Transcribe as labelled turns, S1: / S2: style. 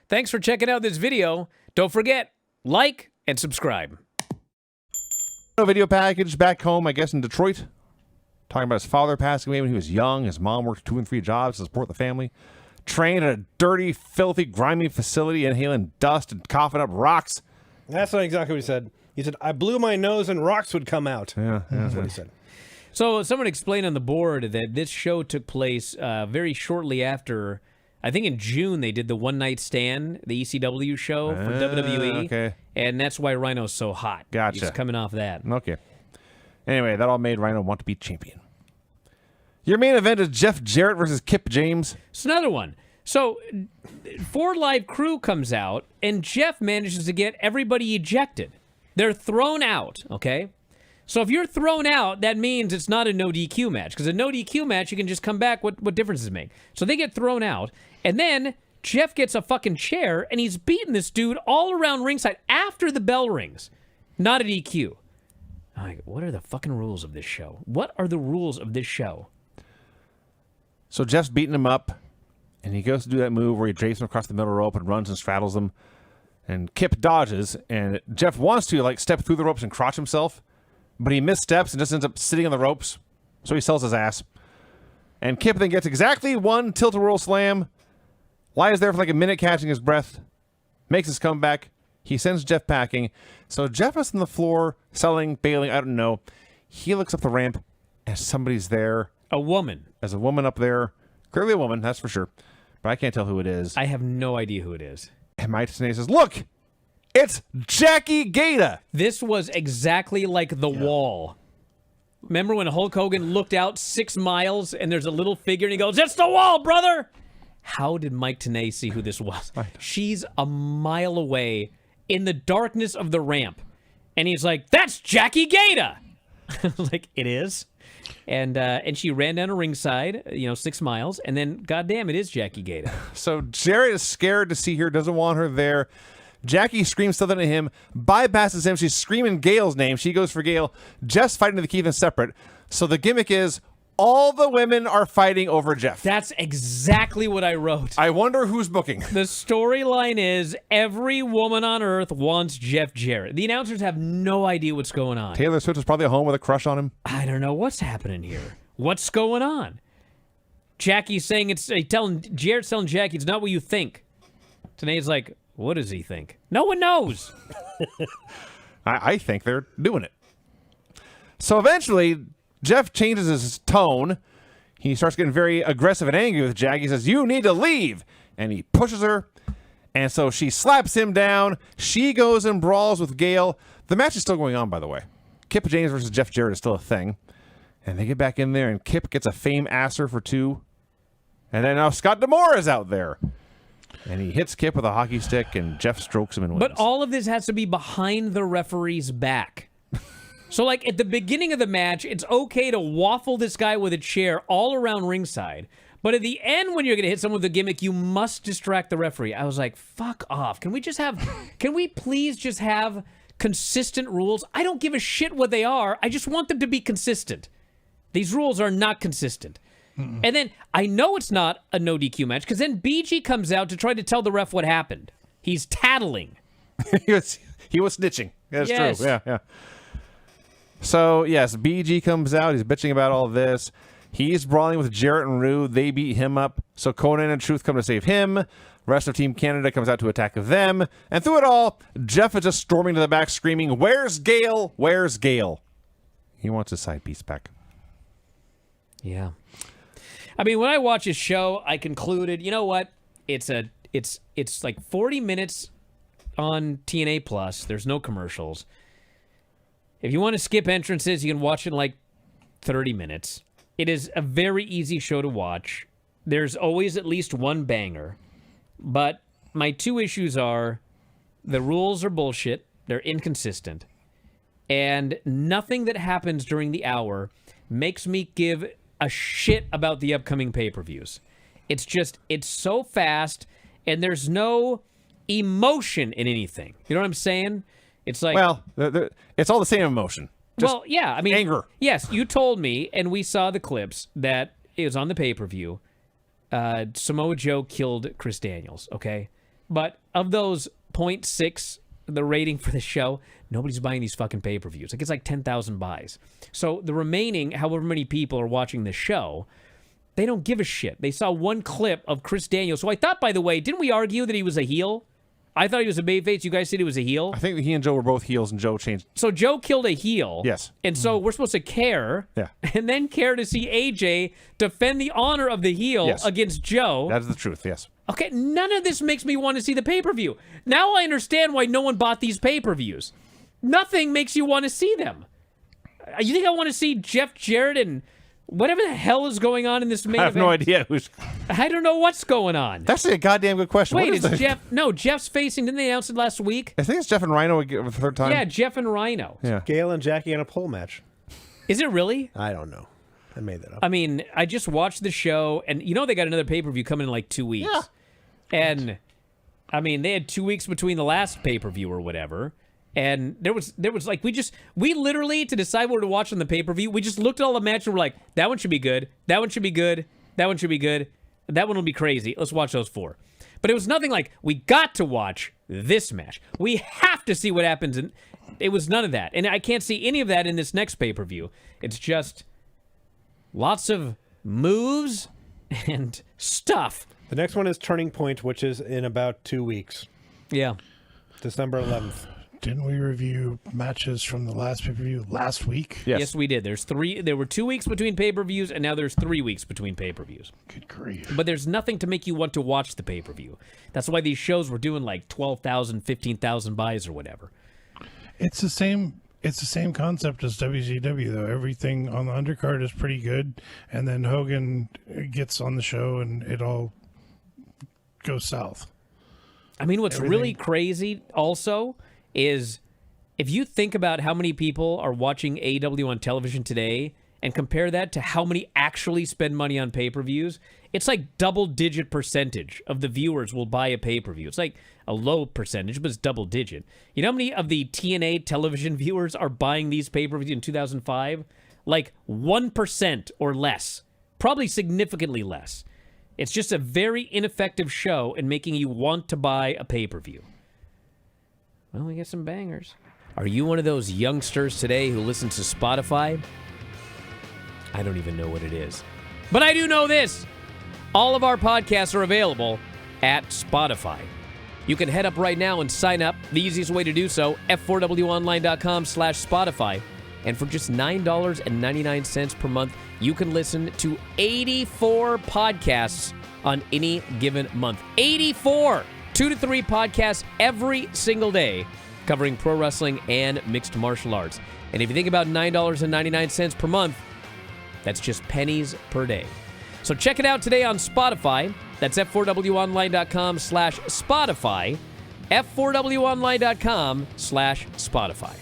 S1: Thanks for checking out this video. Don't forget, like and subscribe.
S2: A video package back home, I guess, in Detroit. Talking about his father passing away when he was young. His mom worked 2 and 3 jobs to support the family. Trained at a dirty, filthy, grimy facility, inhaling dust and coughing up rocks.
S3: That's not exactly what he said. He said, I blew my nose and rocks would come out.
S2: Yeah,
S3: That's what he said.
S1: So someone explained on the board that this show took place very shortly after, I think in June, they did the One Night Stand, the ECW show for WWE.
S2: Okay.
S1: And that's why Rhino's so hot.
S2: Gotcha.
S1: He's coming off that.
S2: Okay. Anyway, that all made Rhino want to be champion. Your main event is Jeff Jarrett versus Kip James.
S1: It's another one. So, 4 Live Crew comes out, and Jeff manages to get everybody ejected. They're thrown out, okay? So if you're thrown out, that means it's not a no DQ match. Because a no DQ match, you can just come back. What difference does it make? So they get thrown out, and then Jeff gets a fucking chair, and he's beating this dude all around ringside after the bell rings. Not a DQ. Like, what are the fucking rules of this show? What are the rules of this show?
S2: So Jeff's beating him up, and he goes to do that move where he drapes him across the middle rope and runs and straddles him. And Kip dodges, and Jeff wants to like step through the ropes and crotch himself, but he missteps and just ends up sitting on the ropes. So he sells his ass. And Kip then gets exactly 1 tilt-a-whirl slam, lies there for like a minute catching his breath, makes his comeback. He sends Jeff packing. So Jeff is on the floor, selling, bailing, I don't know. He looks up the ramp, and somebody's there.
S1: A woman.
S2: There's a woman up there. Clearly a woman, that's for sure. But I can't tell who it is.
S1: I have no idea who it is.
S2: And Mike Tenay says, look, it's Jackie Gata.
S1: This was exactly like The Wall. Remember when Hulk Hogan looked out 6 miles and there's a little figure and he goes, it's The Wall, brother! How did Mike Tenay see who this was? She's a mile away in the darkness of the ramp. And he's like, that's Jackie Gata! Like, it is? And she ran down a ringside, 6 miles, and then, goddamn, it is Jackie Gata.
S2: So Jarrett is scared to see her, doesn't want her there. Jackie screams something at him, bypasses him. She's screaming Gail's name. She goes for Gail. Jeff's fighting to the Keith and separate. So the gimmick is all the women are fighting over Jeff.
S1: That's exactly what I wrote.
S2: I wonder who's booking.
S1: The storyline is every woman on earth wants Jeff Jarrett. The announcers have no idea what's going on.
S2: Taylor Swift is probably at home with a crush on him.
S1: I don't know what's happening here. What's going on? Jackie's saying Jarrett's telling Jackie it's not what you think. Tanay's like, what does he think? No one knows.
S2: I think they're doing it. So eventually, Jeff changes his tone. He starts getting very aggressive and angry with Jackie. He says, you need to leave. And he pushes her. And so she slaps him down. She goes and brawls with Gail. The match is still going on, by the way. Kip James versus Jeff Jarrett is still a thing. And they get back in there, and Kip gets a fame asser for 2. And then now Scott D'Amore is out there. And he hits Kip with a hockey stick, and Jeff strokes him and wins.
S1: But all of this has to be behind the referee's back. So, like, at the beginning of the match, it's okay to waffle this guy with a chair all around ringside. But at the end, when you're going to hit someone with a gimmick, you must distract the referee. I was like, fuck off. Can we please just have consistent rules? I don't give a shit what they are. I just want them to be consistent. These rules are not consistent. Mm-mm. And then, I know it's not a no DQ match, because then BG comes out to try to tell the ref what happened. He's tattling.
S2: he was snitching. That's true. Yeah. So, yes, BG comes out. He's bitching about all this. He's brawling with Jarrett and Rue. They beat him up. So Conan and Truth come to save him. Rest of Team Canada comes out to attack them. And through it all, Jeff is just storming to the back screaming, where's Gail? Where's Gail? He wants his side piece back.
S1: Yeah. I mean, when I watch his show, I concluded, you know what? It's like 40 minutes on TNA Plus. There's no commercials. If you want to skip entrances, you can watch it in like 30 minutes. It is a very easy show to watch. There's always at least one banger. But my 2 issues are the rules are bullshit. They're inconsistent. And nothing that happens during the hour makes me give a shit about the upcoming pay-per-views. It's so fast, and there's no emotion in anything. You know what I'm saying? It's like...
S2: Well, it's all the same emotion.
S1: Well, yeah, I mean...
S2: Anger.
S1: Yes, you told me, and we saw the clips, that it was on the pay-per-view. Samoa Joe killed Chris Daniels, okay? But of those 0.6, the rating for the show, nobody's buying these fucking pay-per-views. Like, it's like 10,000 buys. So the remaining, however many people are watching the show, they don't give a shit. They saw one clip of Chris Daniels. So I thought, by the way, didn't we argue that he was a heel? I thought he was a babyface. You guys said he was a heel?
S2: I think that he and Joe were both heels, and Joe changed.
S1: So Joe killed a heel.
S2: Yes.
S1: And so we're supposed to care.
S2: Yeah.
S1: And then care to see AJ defend the honor of the heel
S2: Yes.
S1: against Joe.
S2: That is the truth, yes.
S1: Okay, none of this makes me want to see the pay-per-view. Now I understand why no one bought these pay-per-views. Nothing makes you want to see them. You think I want to see Jeff Jarrett and whatever the hell is going on in this main
S2: I have
S1: event?
S2: no idea who's.
S1: I don't know what's going on.
S2: That's a goddamn good question.
S1: Wait,
S2: What is
S1: it's
S2: the-
S1: Jeff. No, Jeff's facing. Didn't they announce it last week?
S2: I think it's Jeff and Rhino again for the third time.
S1: Yeah, Jeff and Rhino.
S2: Yeah.
S3: Gail and Jackie in a pole match.
S1: Is it really?
S3: I don't know. I made that up.
S1: I mean, I just watched the show, and you know they got another pay-per-view coming in like 2 weeks.
S2: Yeah.
S1: And, I mean, they had 2 weeks between the last pay-per-view or whatever. And there was like, we literally, to decide what to watch on the pay-per-view, we just looked at all the matches and we're like, that one should be good, that one should be good, that one should be good, that one will be crazy. Let's watch those 4. But it was nothing like, we got to watch this match. We have to see what happens. And it was none of that. And I can't see any of that in this next pay-per-view. It's just lots of moves and stuff.
S3: The next one is Turning Point, which is in about 2 weeks.
S1: Yeah.
S3: December 11th.
S4: Didn't we review matches from the last pay-per-view last week?
S1: Yes, we did. There were 2 weeks between pay-per-views, and now there's 3 weeks between pay-per-views.
S4: Good grief.
S1: But there's nothing to make you want to watch the pay-per-view. That's why these shows were doing like 12,000, 15,000 buys or whatever.
S4: It's the same concept as WCW, though. Everything on the undercard is pretty good, and then Hogan gets on the show, and it all goes south.
S1: I mean, what's really crazy also is if you think about how many people are watching AEW on television today and compare that to how many actually spend money on pay-per-views, it's like double-digit percentage of the viewers will buy a pay-per-view. It's like a low percentage, but it's double-digit. You know how many of the TNA television viewers are buying these pay-per-views in 2005? Like 1% or less. Probably significantly less. It's just a very ineffective show in making you want to buy a pay-per-view. Well, we get some bangers. Are you one of those youngsters today who listens to Spotify? I don't even know what it is. But I do know this. All of our podcasts are available at Spotify. You can head up right now and sign up. The easiest way to do so, f4wonline.com/Spotify. And for just $9.99 per month, you can listen to 84 podcasts on any given month. 84! 2 to 3 podcasts every single day covering pro wrestling and mixed martial arts. And if you think about $9.99 per month, that's just pennies per day. So check it out today on Spotify. That's f4wonline.com/Spotify. f4wonline.com/Spotify.